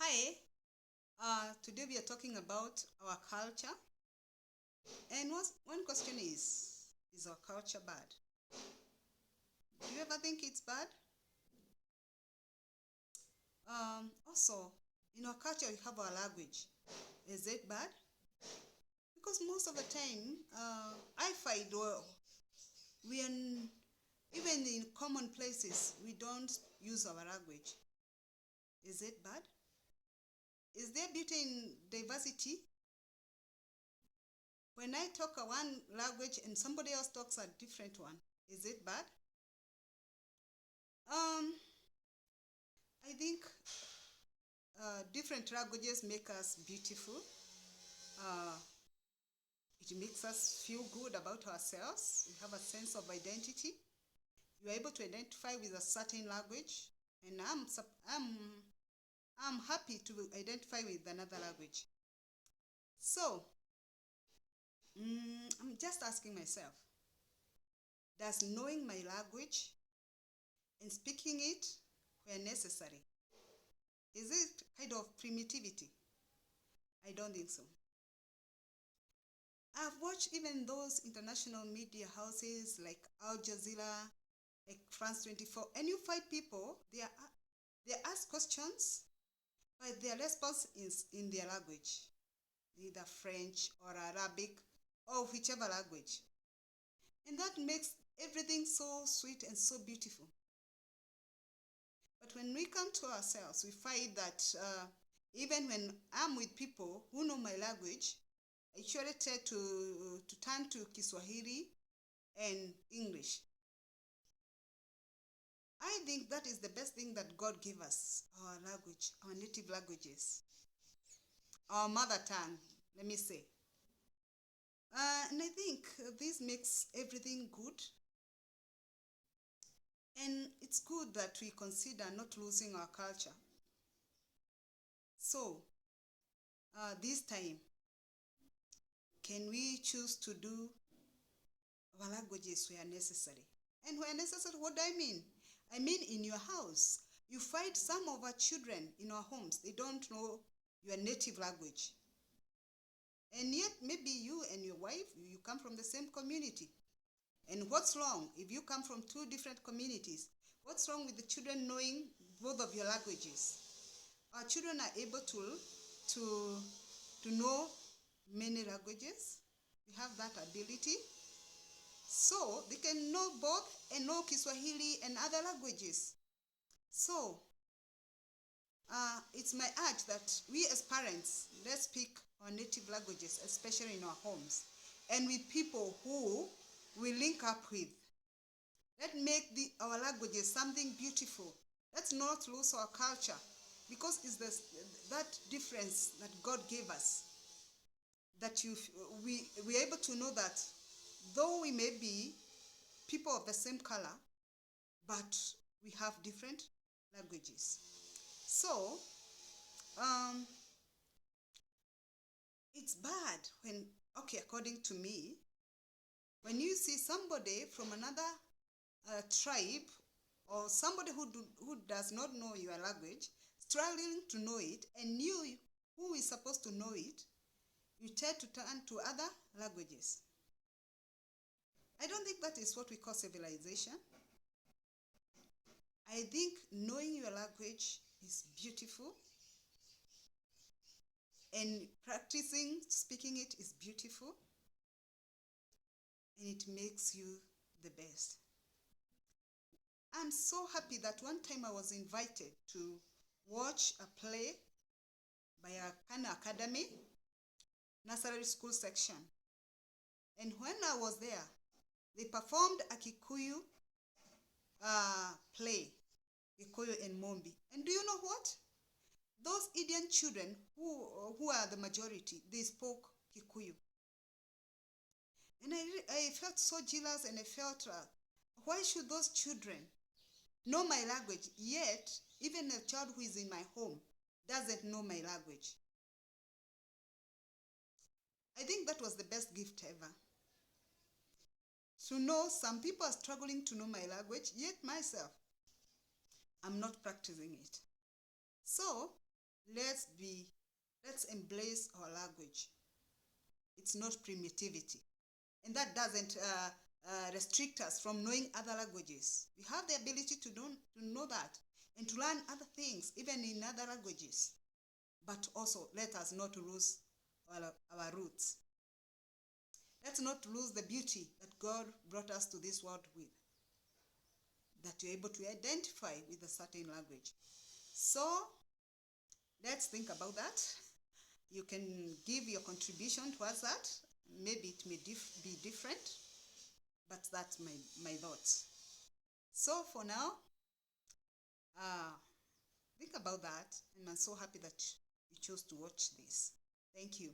Hi, today we are talking about our culture. And one question is our culture bad? Do you ever think it's bad? Also, in our culture, we have our language. Is it bad? Because most of the time, I find, well, we are, even in common places, we don't use our language. Is it bad? Is there beauty in diversity? When I talk a one language and somebody else talks a different one, is it bad? Um, I think different languages make us beautiful. Uh, it makes us feel good about ourselves. We have a sense of identity. You are able to identify with a certain language, and I'm happy to identify with another language. So I'm just asking myself: does knowing my language and speaking it where necessary, is it kind of primitivity? I don't think so. I've watched even those international media houses like Al Jazeera, like France 24, and you find people, they ask questions, but their response is in their language, either French or Arabic or whichever language. And that makes everything so sweet and so beautiful. But when we come to ourselves, we find that even when I'm with people who know my language, I usually try to turn to Kiswahili and English. I think that is the best thing that God gave us, our language, our native languages, our mother tongue, let me say. And I think this makes everything good. And it's good that we consider not losing our culture. So, this time, can we choose to do our languages where necessary? And where necessary, what do I mean? I mean in your house. You find some of our children in our homes, they don't know your native language. And yet, maybe you and your wife, you come from the same community. And what's wrong if you come from two different communities? What's wrong with the children knowing both of your languages? Our children are able to know many languages. We have that ability. So they can know both and know Kiswahili and other languages. So it's my urge that we as parents, let's speak our native languages, especially in our homes, and with people who we link up with. Let's make our languages something beautiful. Let's not lose our culture, because it's that difference that God gave us, that we are able to know that though we may be people of the same color, but we have different languages. So um, it's bad when, okay, according to me, when you see somebody from another tribe, or somebody who does not know your language struggling to know it, and you who is supposed to know it, you tend to turn to other languages. I don't think that is what we call civilization. I think knowing your language is beautiful, and practicing speaking it is beautiful, and it makes you the best. I'm so happy that one time I was invited to watch a play by a Khan Academy, nursery school section. And when I was there, they performed a Kikuyu play, Kikuyu and Mombi. And do you know what? Those Indian children who are the majority, they spoke Kikuyu. And I felt so jealous, and I felt, why should those children know my language, yet even a child who is in my home doesn't know my language? I think that was the best gift ever. To know some people are struggling to know my language, yet myself, I'm not practicing it. So let's embrace our language. It's not primitivity. And that doesn't restrict us from knowing other languages. We have the ability to know that and to learn other things, even in other languages. But also, let us not lose our roots. Let's not lose the beauty that God brought us to this world with, that you're able to identify with a certain language. So, let's think about that. You can give your contribution towards that. Maybe it may be different, but that's my thoughts. So for now, think about that, and I'm so happy that you chose to watch this. Thank you.